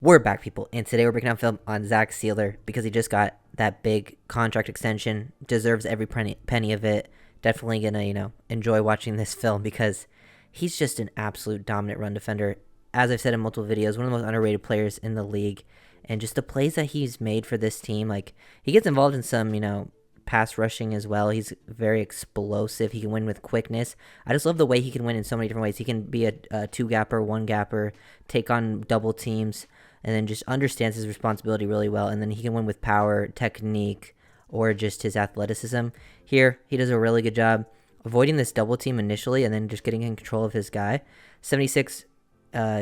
We're back, people, and today we're breaking down film on Zach Seeler because he just got that big contract extension. Deserves every penny of it. Definitely gonna, enjoy watching this film because he's just an absolute dominant run defender. As I've said in multiple videos, one of the most underrated players in the league, and just the plays that he's made for this team, like he gets involved in some, pass rushing as well. He's very explosive. He can win with quickness. I just love the way he can win in so many different ways. He can be a two-gapper, one-gapper, take on double teams, and then just understands his responsibility really well. And then he can win with power, technique, or just his athleticism. Here, he does a really good job avoiding this double team initially and then just getting in control of his guy. 76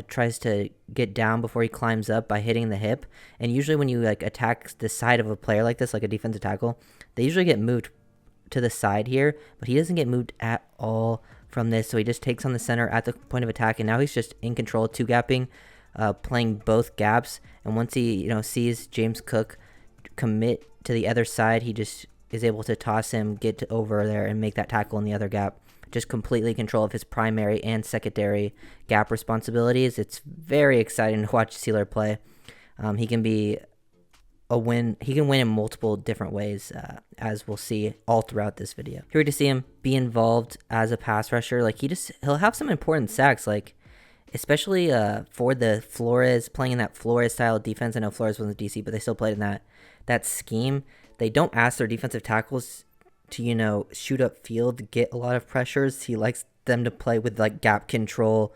tries to get down before he climbs up by hitting the hip. And usually when you attack the side of a player like this, like a defensive tackle, they usually get moved to the side here, but he doesn't get moved at all from this. So he just takes on the center at the point of attack, and now he's just in control, two-gapping, playing both gaps. And once he sees James Cook commit to the other side, he just is able to toss him, get over there, and make that tackle in the other gap. Just completely control of his primary and secondary gap responsibilities. It's very exciting to watch Seeler play. He can be a win. He can win in multiple different ways, as we'll see all throughout this video. Here we just see him be involved as a pass rusher. Like he'll have some important sacks, like especially for the Flores, playing in that Flores style defense. I know Flores wasn't DC, but they still played in that scheme. They don't ask their defensive tackles to shoot up field, get a lot of pressures. He likes them to play with like gap control,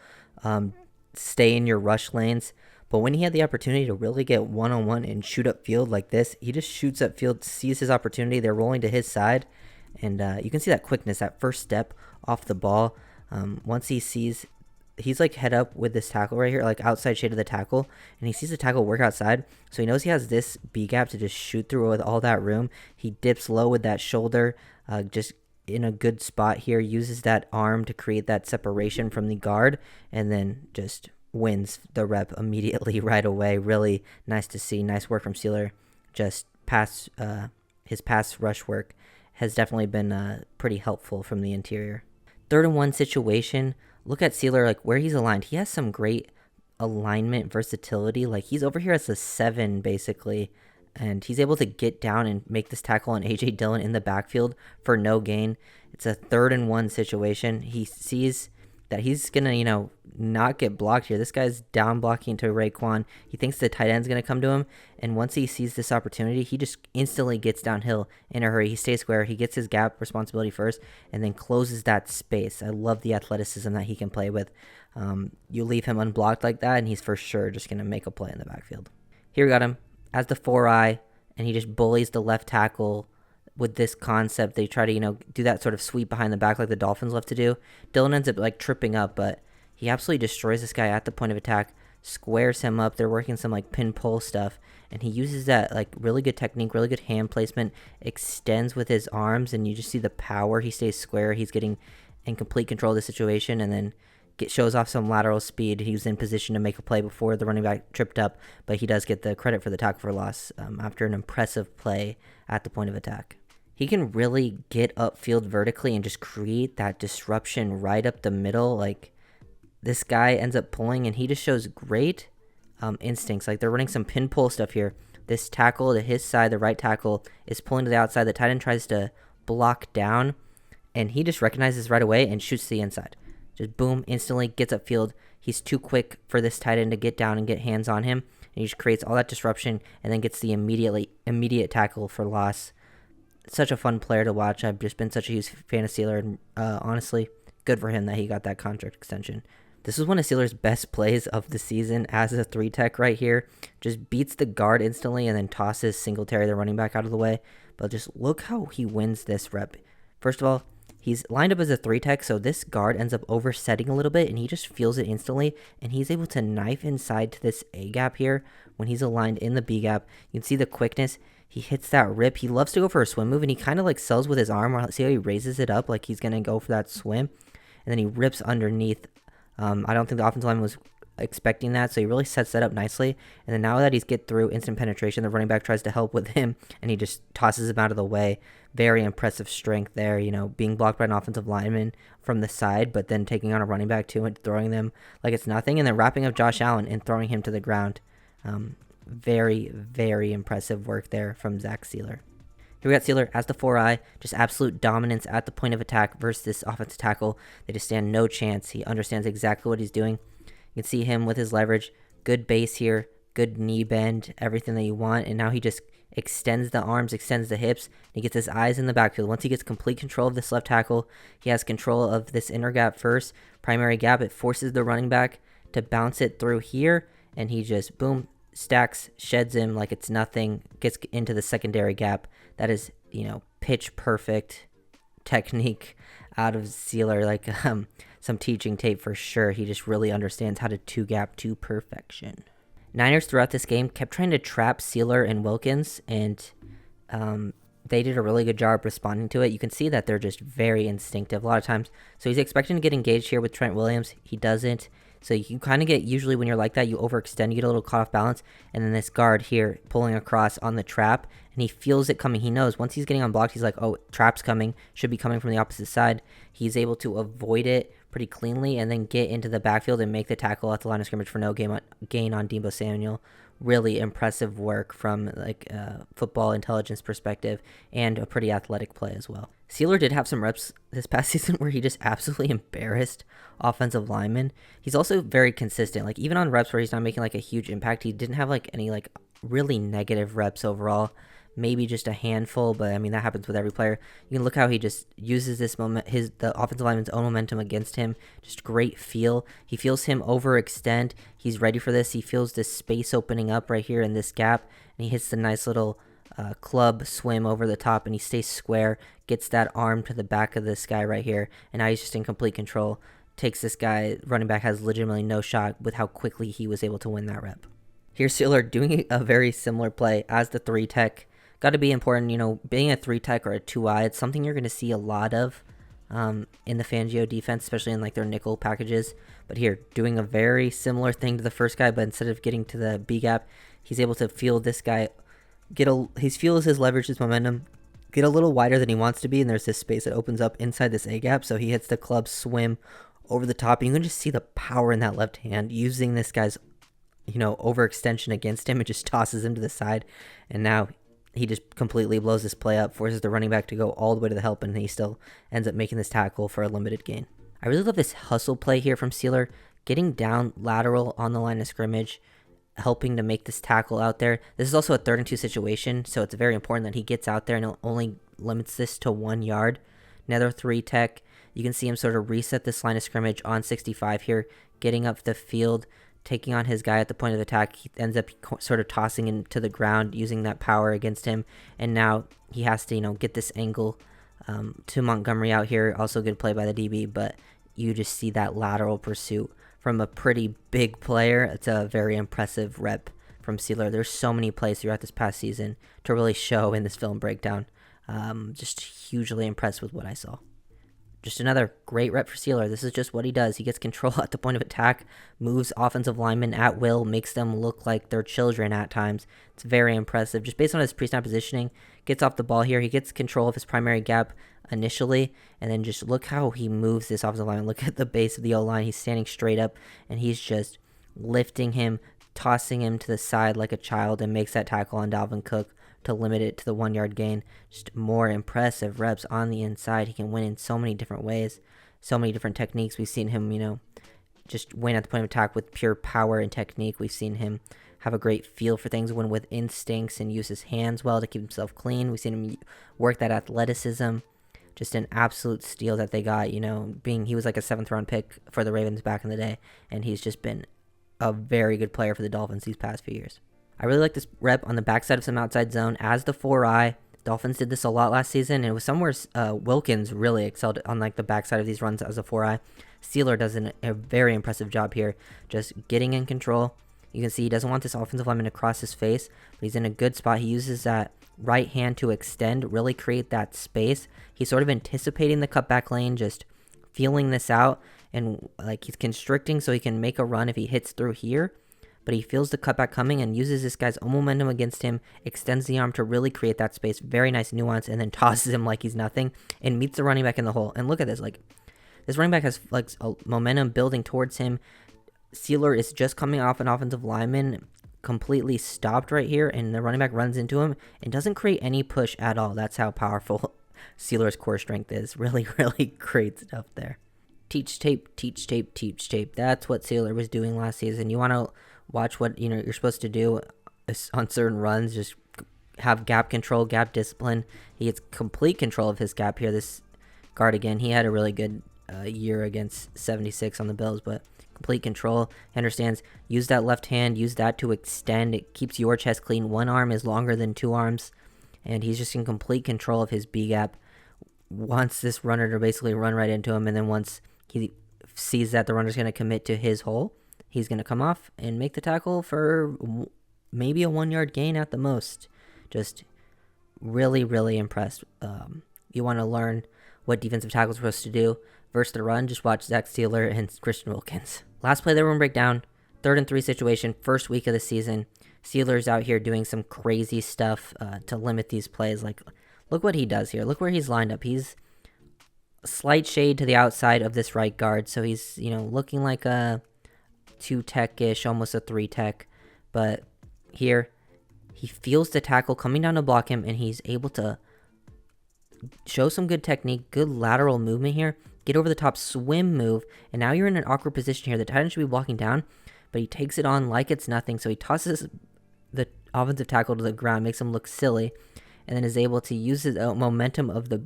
stay in your rush lanes. But when he had the opportunity to really get one-on-one and shoot up field like this, he just shoots up field, sees his opportunity. They're rolling to his side, and you can see that quickness, that first step off the ball. Once he sees, he's like head up with this tackle right here, like outside shade of the tackle, and he sees the tackle work outside, so he knows he has this B gap to just shoot through with all that room. He dips low with that shoulder, just in a good spot here, uses that arm to create that separation from the guard, and then just wins the rep immediately right away. Really nice to see. Nice work from Seeler. Just his pass rush work has definitely been pretty helpful from the interior. 3rd and 1 situation. Look at Seeler, like where he's aligned. He has some great alignment versatility. Like he's over here as a 7 basically, and he's able to get down and make this tackle on AJ Dillon in the backfield for no gain. It's a 3rd and 1 situation. He sees that he's gonna not get blocked here. This guy's down blocking to Raekwon. He thinks the tight end's gonna come to him, and once he sees this opportunity, he just instantly gets downhill in a hurry. He stays square. He gets his gap responsibility first, and then closes that space. I love the athleticism that he can play with. You leave him unblocked like that, and he's for sure just gonna make a play in the backfield. Here we got him as the 4-eye, and he just bullies the left tackle with this concept. They try to do that sort of sweep behind the back like the Dolphins love to do. Dillon ends up like tripping up, but he absolutely destroys this guy at the point of attack, squares him up. They're working some like pin pull stuff, and he uses that like really good technique, really good hand placement, extends with his arms, and you just see the power. He stays square. He's getting in complete control of the situation, and then shows off some lateral speed. He was in position to make a play before the running back tripped up, but he does get the credit for the tackle for loss after an impressive play at the point of attack. He can really get upfield vertically and just create that disruption right up the middle. Like this guy ends up pulling, and he just shows great instincts. Like they're running some pin pull stuff here. This tackle to his side, the right tackle, is pulling to the outside. The tight end tries to block down, and he just recognizes right away and shoots to the inside. Just boom, instantly gets upfield. He's too quick for this tight end to get down and get hands on him, and he just creates all that disruption and then gets the immediate tackle for loss. Such a fun player to watch. I've just been such a huge fan of Seeler, and honestly, good for him that he got that contract extension. This was one of Sealer's best plays of the season as a 3-tech right here. Just beats the guard instantly and then tosses Singletary, the running back, out of the way. But just look how he wins this rep. First of all, he's lined up as a 3-tech, so this guard ends up oversetting a little bit, and he just feels it instantly, and he's able to knife inside to this A gap here when he's aligned in the B gap. You can see the quickness. He hits that rip. He loves to go for a swim move, and he kind of like sells with his arm. See how he raises it up like he's going to go for that swim, and then he rips underneath. I don't think the offensive line was expecting that, so he really sets that up nicely. And then now that he's get through instant penetration, the running back tries to help with him, and he just tosses him out of the way. Very impressive strength there, being blocked by an offensive lineman from the side, but then taking on a running back too and throwing them like it's nothing, and then wrapping up Josh Allen and throwing him to the ground. Very, very impressive work there from Zach Sieler. Here we got Seeler as the 4-eye, just absolute dominance at the point of attack versus this offensive tackle. They just stand no chance. He understands exactly what he's doing. You can see him with his leverage. Good base here, good knee bend, everything that you want. And now he just extends the arms, extends the hips. He gets his eyes in the backfield. Once he gets complete control of this left tackle, he has control of this inner gap first. Primary gap, it forces the running back to bounce it through here. And he just, boom, stacks, sheds him like it's nothing, gets into the secondary gap. That is, pitch perfect technique out of Seeler, like some teaching tape for sure. He just really understands how to two-gap to perfection. Niners throughout this game kept trying to trap Seeler and Wilkins, and they did a really good job responding to it. You can see that they're just very instinctive a lot of times. So he's expecting to get engaged here with Trent Williams. He doesn't. So you kind of get, usually when you're like that, you overextend, you get a little caught off balance, and then this guard here pulling across on the trap, and he feels it coming. He knows once he's getting unblocked, he's like, oh, trap's coming, should be coming from the opposite side. He's able to avoid it pretty cleanly and then get into the backfield and make the tackle at the line of scrimmage for no gain on Deebo Samuel. Really impressive work from football intelligence perspective, and a pretty athletic play as well. Seeler did have some reps this past season where he just absolutely embarrassed offensive linemen. He's also very consistent. Like even on reps where he's not making like a huge impact, he didn't have like any like really negative reps overall. Maybe just a handful, but I mean that happens with every player. You can look how he just uses this moment, the offensive lineman's own momentum against him. Just great feel. He feels him overextend. He's ready for this. He feels this space opening up right here in this gap, and he hits the nice little club swim over the top, and he stays square. Gets that arm to the back of this guy right here, and now he's just in complete control. Takes this guy. Running back has legitimately no shot with how quickly he was able to win that rep. Here's Seeler doing a very similar play as the 3 tech. Got to be important, being a 3 tech or a 2-eye, it's something you're going to see a lot of in the Fangio defense, especially in like their nickel packages. But here, doing a very similar thing to the first guy, but instead of getting to the B gap, he's able to feel this guy he feels his leverage, his momentum, get a little wider than he wants to be, and there's this space that opens up inside this A gap, so he hits the club swim over the top, and you can just see the power in that left hand, using this guy's, overextension against him. It just tosses him to the side, and now he just completely blows this play up, forces the running back to go all the way to the help, and he still ends up making this tackle for a limited gain. I really love this hustle play here from Seeler, getting down lateral on the line of scrimmage, helping to make this tackle out there. This is also a 3rd and 2 situation, so it's very important that he gets out there and only limits this to 1 yard. Another 3 tech. You can see him sort of reset this line of scrimmage on 65 here, getting up the field, taking on his guy at the point of attack. He ends up sort of tossing him to the ground, using that power against him, and now he has to, get this angle to Montgomery out here. Also good play by the DB, but you just see that lateral pursuit from a pretty big player. It's a very impressive rep from Seeler. There's so many plays throughout this past season to really show in this film breakdown. Just hugely impressed with what I saw. Just another great rep for Seeler. This is just what he does. He gets control at the point of attack, moves offensive linemen at will, makes them look like they're children at times. It's very impressive. Just based on his pre-snap positioning, gets off the ball here. He gets control of his primary gap initially, and then just look how he moves this offensive line. Look at the base of the O-line. He's standing straight up, and he's just lifting him, tossing him to the side like a child, and makes that tackle on Dalvin Cook to limit it to the 1 yard gain. Just more impressive reps on the inside. He can win in so many different ways, so many different techniques. We've seen him, just win at the point of attack with pure power and technique. We've seen him have a great feel for things, win with instincts, and use his hands well to keep himself clean. We've seen him work that athleticism. Just an absolute steal that they got, he was like a 7th round pick for the Ravens back in the day, and he's just been a very good player for the Dolphins these past few years. I really like this rep on the backside of some outside zone as the 4-eye. Dolphins did this a lot last season, and it was somewhere Wilkins really excelled on like the backside of these runs as a 4-eye. Seeler does a very impressive job here, just getting in control. You can see he doesn't want this offensive lineman to cross his face, but he's in a good spot. He uses that right hand to extend, really create that space. He's sort of anticipating the cutback lane, just feeling this out, and like he's constricting so he can make a run if he hits through here. But he feels the cutback coming and uses this guy's own momentum against him, extends the arm to really create that space. Very nice nuance, and then tosses him like he's nothing and meets the running back in the hole. And look at this, this running back has a momentum building towards him. Seeler is just coming off an offensive lineman, completely stopped right here, and the running back runs into him and doesn't create any push at all. That's how powerful Sealer's core strength is. Really, really great stuff there. Teach tape, teach tape, teach tape. That's what Seeler was doing last season. You want to watch what you're supposed to do on certain runs. Just have gap control, gap discipline. He gets complete control of his gap here. This guard again, he had a really good year against 76 on the Bills, but complete control. He understands, use that left hand, use that to extend. It keeps your chest clean. One arm is longer than two arms, and he's just in complete control of his B gap. Wants this runner to basically run right into him, and then once he sees that the runner's going to commit to his hole, he's going to come off and make the tackle for maybe a 1 yard gain at the most. Just really, really impressed. You want to learn what defensive tackles are supposed to do versus the run, just watch Zach Sieler and Christian Wilkins. Last play that we're going to break down, 3rd and 3 situation, first week of the season. Sieler's out here doing some crazy stuff to limit these plays. Like, look what he does here. Look where he's lined up. He's a slight shade to the outside of this right guard, so he's, looking like a 2-tech-ish, almost a 3-tech. But here, he feels the tackle coming down to block him, and he's able to show some good technique, good lateral movement here, get over the top, swim move, and now you're in an awkward position here. The tight end should be blocking down, but he takes it on like it's nothing, so he tosses the offensive tackle to the ground, makes him look silly, and then is able to use his momentum of the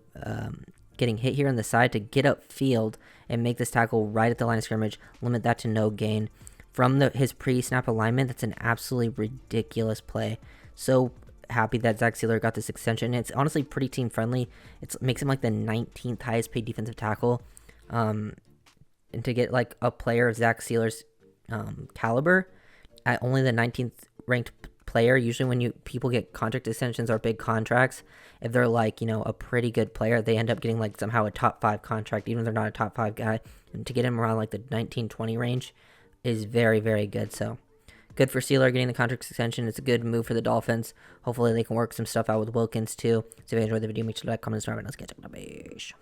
getting hit here on the side to get upfield and make this tackle right at the line of scrimmage, limit that to no gain. From his pre-snap alignment, that's an absolutely ridiculous play. So happy that Zach Seeler got this extension. It's honestly pretty team friendly. It makes him like the 19th highest paid defensive tackle. And to get like a player of Zach Seeler's caliber at only the 19th ranked player, usually when people get contract extensions or big contracts, if they're like, a pretty good player, they end up getting like somehow a top 5 contract, even if they're not a top 5 guy. And to get him around like the 19-20 range is very, very good. So good for Seeler getting the contract extension. It's a good move for the Dolphins. Hopefully they can work some stuff out with Wilkins too. So if you enjoyed the video, make sure to like, comment, and subscribe, and let's get to the page.